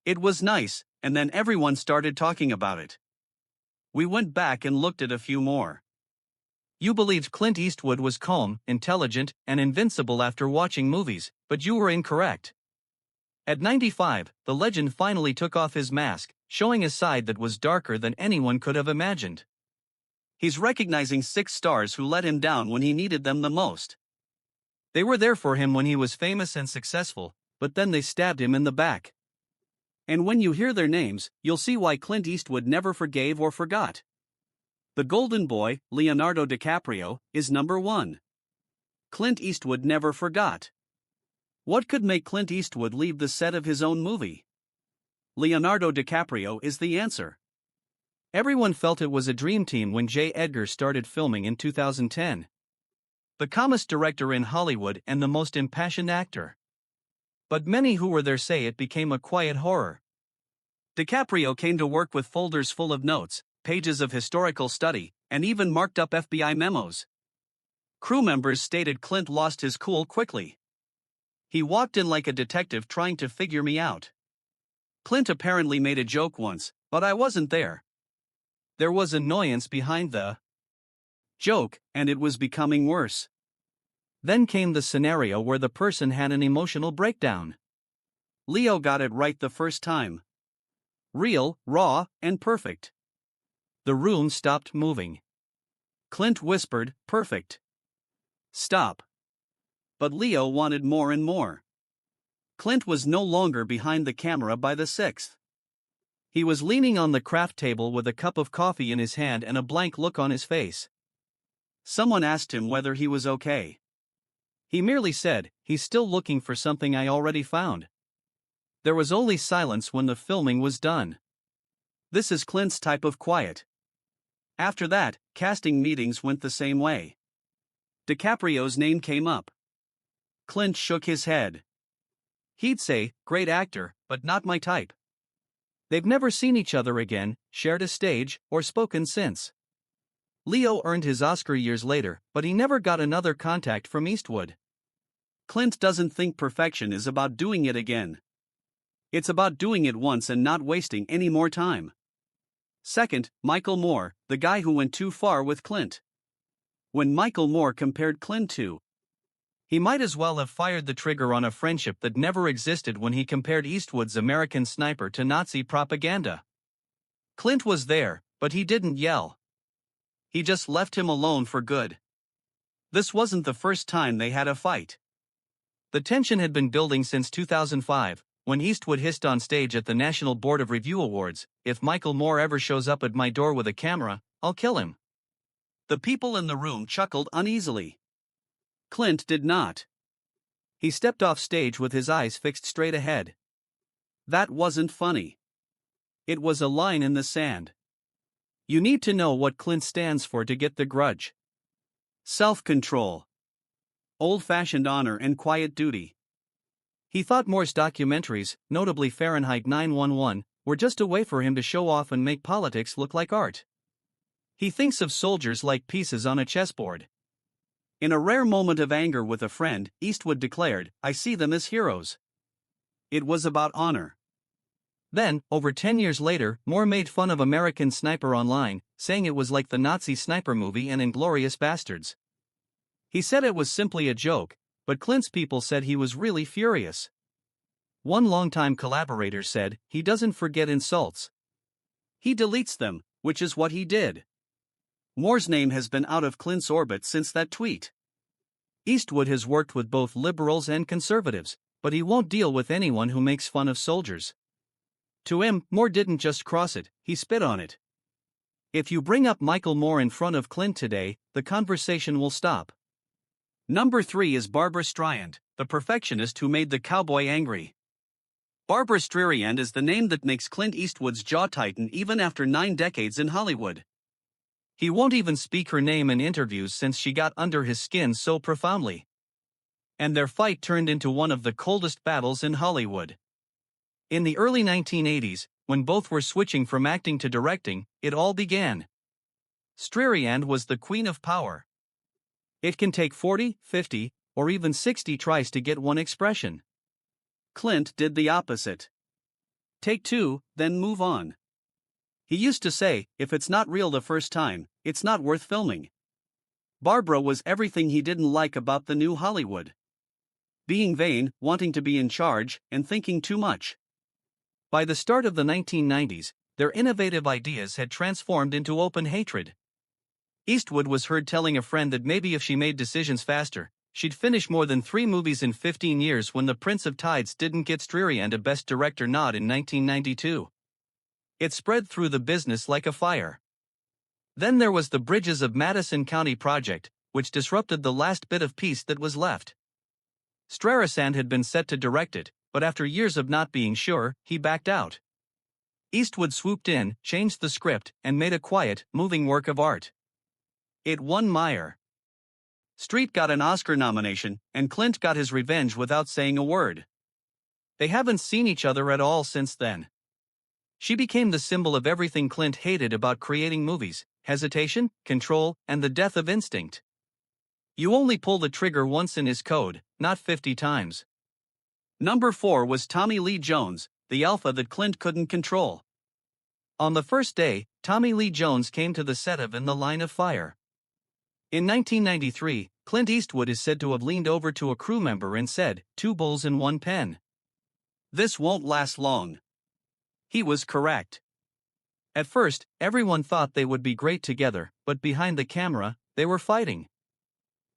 It was nice, and then everyone started talking about it. We went back and looked at a few more. You believed Clint Eastwood was calm, intelligent, and invincible after watching movies, but you were incorrect. At 95, the legend finally took off his mask, showing a side that was darker than anyone could have imagined. He's recognizing 6 stars who let him down when he needed them the most. They were there for him when he was famous and successful, but then they stabbed him in the back. And when you hear their names, you'll see why Clint Eastwood never forgave or forgot. The Golden Boy, Leonardo DiCaprio, is number 1. Clint Eastwood never forgot. What could make Clint Eastwood leave the set of his own movie? Leonardo DiCaprio is the answer. Everyone felt it was a dream team when J. Edgar started filming in 2010. The calmest director in Hollywood and the most impassioned actor. But many who were there say it became a quiet horror. DiCaprio came to work with folders full of notes, pages of historical study, and even marked up FBI memos. Crew members stated Clint lost his cool quickly. He walked in like a detective trying to figure me out. Clint apparently made a joke once, but I wasn't there. There was annoyance behind the joke, and it was becoming worse. Then came the scenario where the person had an emotional breakdown. Leo got it right the first time. Real, raw, and perfect. The room stopped moving. Clint whispered, "Perfect. Stop." But Leo wanted more and more. Clint was no longer behind the camera by the 6th. He was leaning on the craft table with a cup of coffee in his hand and a blank look on his face. Someone asked him whether he was okay. He merely said, "He's still looking for something I already found." There was only silence when the filming was done. This is Clint's type of quiet. After that, casting meetings went the same way. DiCaprio's name came up. Clint shook his head. He'd say, "Great actor, but not my type." They've never seen each other again, shared a stage, or spoken since. Leo earned his Oscar years later, but he never got another contact from Eastwood. Clint doesn't think perfection is about doing it again. It's about doing it once and not wasting any more time. Second, Michael Moore, the guy who went too far with Clint. When Michael Moore compared Clint to, he might as well have fired the trigger on a friendship that never existed when he compared Eastwood's American Sniper to Nazi propaganda. Clint was there, but he didn't yell. He just left him alone for good. This wasn't the first time they had a fight. The tension had been building since 2005, when Eastwood hissed on stage at the National Board of Review Awards, "If Michael Moore ever shows up at my door with a camera, I'll kill him." The people in the room chuckled uneasily. Clint did not. He stepped off stage with his eyes fixed straight ahead. That wasn't funny. It was a line in the sand. You need to know what Clint stands for to get the grudge. Self-control. Old-fashioned honor and quiet duty. He thought Moore's documentaries, notably Fahrenheit 9/11, were just a way for him to show off and make politics look like art. He thinks of soldiers like pieces on a chessboard. In a rare moment of anger with a friend, Eastwood declared, "I see them as heroes." It was about honor. Then, over 10 years later, Moore made fun of American Sniper online, saying it was like the Nazi sniper movie and Inglourious Bastards. He said it was simply a joke, but Clint's people said he was really furious. One longtime collaborator said, "He doesn't forget insults. He deletes them," which is what he did. Moore's name has been out of Clint's orbit since that tweet. Eastwood has worked with both liberals and conservatives, but he won't deal with anyone who makes fun of soldiers. To him, Moore didn't just cross it, he spit on it. If you bring up Michael Moore in front of Clint today, the conversation will stop. Number 3 is Barbra Streisand, the perfectionist who made the cowboy angry. Barbra Streisand is the name that makes Clint Eastwood's jaw tighten even after 9 decades in Hollywood. He won't even speak her name in interviews since she got under his skin so profoundly. And their fight turned into one of the coldest battles in Hollywood. In the early 1980s, when both were switching from acting to directing, it all began. Streisand was the queen of power. It can take 40, 50, or even 60 tries to get one expression. Clint did the opposite. Take two, then move on. He used to say, if it's not real the first time, it's not worth filming. Barbara was everything he didn't like about the new Hollywood. Being vain, wanting to be in charge, and thinking too much. By the start of the 1990s, their innovative ideas had transformed into open hatred. Eastwood was heard telling a friend that maybe if she made decisions faster, she'd finish more than 3 movies in 15 years when The Prince of Tides didn't get Streary a Best Director nod in 1992. It spread through the business like a fire. Then there was the Bridges of Madison County project, which disrupted the last bit of peace that was left. Streisand had been set to direct it, but after years of not being sure, he backed out. Eastwood swooped in, changed the script, and made a quiet, moving work of art. It won Meyer. Street got an Oscar nomination, and Clint got his revenge without saying a word. They haven't seen each other at all since then. She became the symbol of everything Clint hated about creating movies: hesitation, control, and the death of instinct. You only pull the trigger once in his code, not 50 times. Number 4 was Tommy Lee Jones, the alpha that Clint couldn't control. On the first day, Tommy Lee Jones came to the set of In the Line of Fire. In 1993, Clint Eastwood is said to have leaned over to a crew member and said, "2 bulls in 1 pen. This won't last long." He was correct. At first, everyone thought they would be great together, but behind the camera, they were fighting.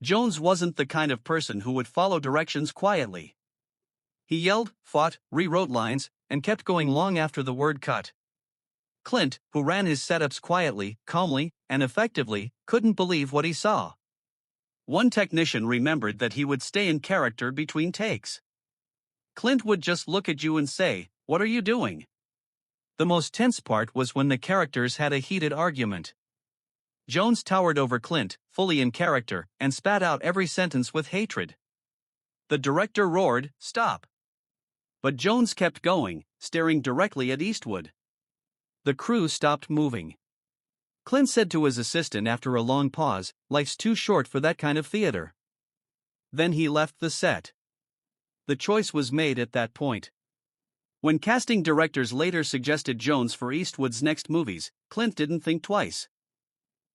Jones wasn't the kind of person who would follow directions quietly. He yelled, fought, rewrote lines, and kept going long after the word cut. Clint, who ran his setups quietly, calmly, and effectively, couldn't believe what he saw. One technician remembered that he would stay in character between takes. Clint would just look at you and say, "What are you doing?" The most tense part was when the characters had a heated argument. Jones towered over Clint, fully in character, and spat out every sentence with hatred. The director roared, "Stop!" But Jones kept going, staring directly at Eastwood. The crew stopped moving. Clint said to his assistant after a long pause, "Life's too short for that kind of theater." Then he left the set. The choice was made at that point. When casting directors later suggested Jones for Eastwood's next movies, Clint didn't think twice.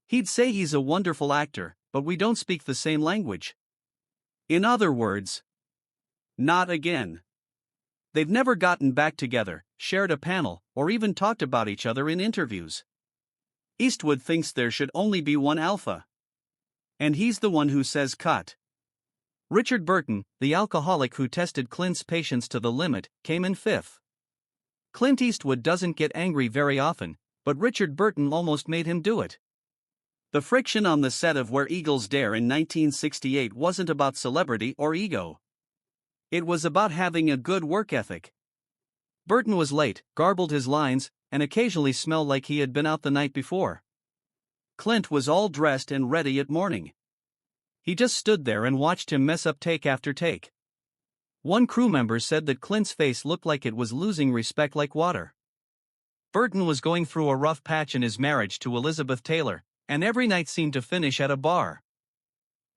He'd say, "He's a wonderful actor, but we don't speak the same language." In other words, not again. They've never gotten back together, shared a panel, or even talked about each other in interviews. Eastwood thinks there should only be one alpha. And he's the one who says cut. Richard Burton, the alcoholic who tested Clint's patience to the limit, came in 5th. Clint Eastwood doesn't get angry very often, but Richard Burton almost made him do it. The friction on the set of Where Eagles Dare in 1968 wasn't about celebrity or ego. It was about having a good work ethic. Burton was late, garbled his lines, and occasionally smelled like he had been out the night before. Clint was all dressed and ready at morning. He just stood there and watched him mess up take after take. One crew member said that Clint's face looked like it was losing respect like water. Burton was going through a rough patch in his marriage to Elizabeth Taylor, and every night seemed to finish at a bar.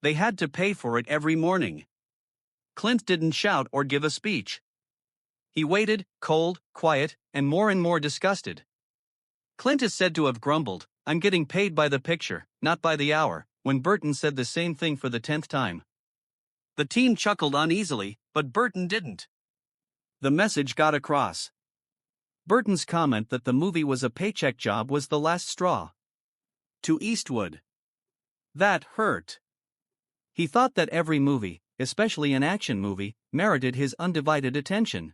They had to pay for it every morning. Clint didn't shout or give a speech. He waited, cold, quiet, and more disgusted. Clint is said to have grumbled, "I'm getting paid by the picture, not by the hour," when Burton said the same thing for the 10th time. The team chuckled uneasily, but Burton didn't. The message got across. Burton's comment that the movie was a paycheck job was the last straw. To Eastwood, that hurt. He thought that every movie, especially an action movie, merited his undivided attention.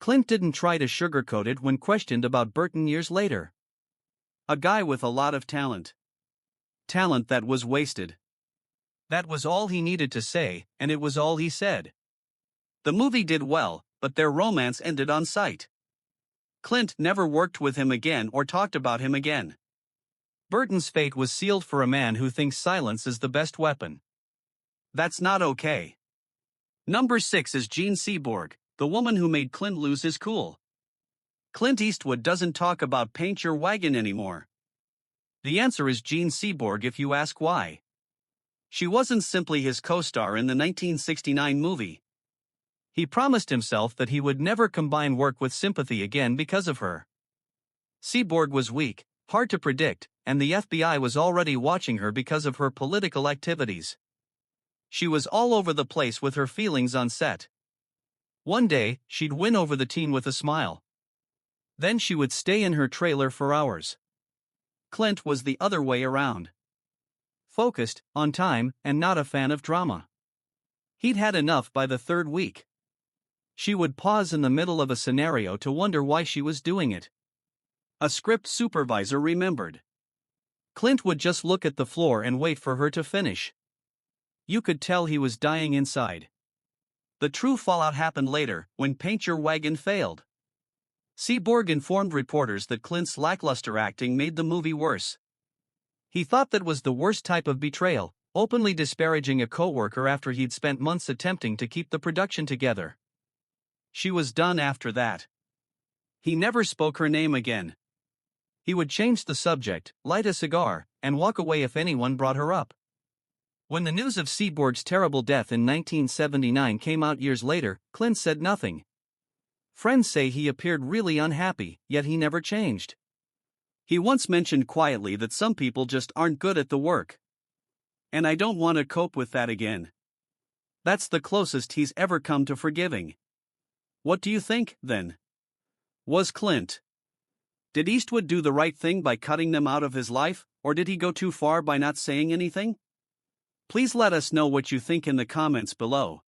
Clint didn't try to sugarcoat it when questioned about Burton years later. A guy with a lot of talent. Talent that was wasted. That was all he needed to say, and it was all he said. The movie did well, but their romance ended on sight. Clint never worked with him again or talked about him again. Burton's fate was sealed for a man who thinks silence is the best weapon. That's not okay. Number 6 is Jean Seaborg, the woman who made Clint lose his cool. Clint Eastwood doesn't talk about paint your wagon anymore. The answer is Jean Seaborg if you ask why. She wasn't simply his co-star in the 1969 movie. He promised himself that he would never combine work with sympathy again because of her. Seaborg was weak, hard to predict, and the FBI was already watching her because of her political activities. She was all over the place with her feelings on set. One day, she'd win over the teen with a smile. Then she would stay in her trailer for hours. Clint was the other way around. Focused, on time, and not a fan of drama. He'd had enough by the third week. She would pause in the middle of a scenario to wonder why she was doing it. A script supervisor remembered. Clint would just look at the floor and wait for her to finish. You could tell he was dying inside. The true fallout happened later, when Paint Your Wagon failed. Seaborg informed reporters that Clint's lackluster acting made the movie worse. He thought that was the worst type of betrayal, openly disparaging a co-worker after he'd spent months attempting to keep the production together. She was done after that. He never spoke her name again. He would change the subject, light a cigar, and walk away if anyone brought her up. When the news of Seaborg's terrible death in 1979 came out years later, Clint said nothing. Friends say he appeared really unhappy, yet he never changed. He once mentioned quietly that some people just aren't good at the work. And I don't want to cope with that again. That's the closest he's ever come to forgiving. What do you think, then? Was Clint? Did Eastwood do the right thing by cutting them out of his life, or did he go too far by not saying anything? Please let us know what you think in the comments below.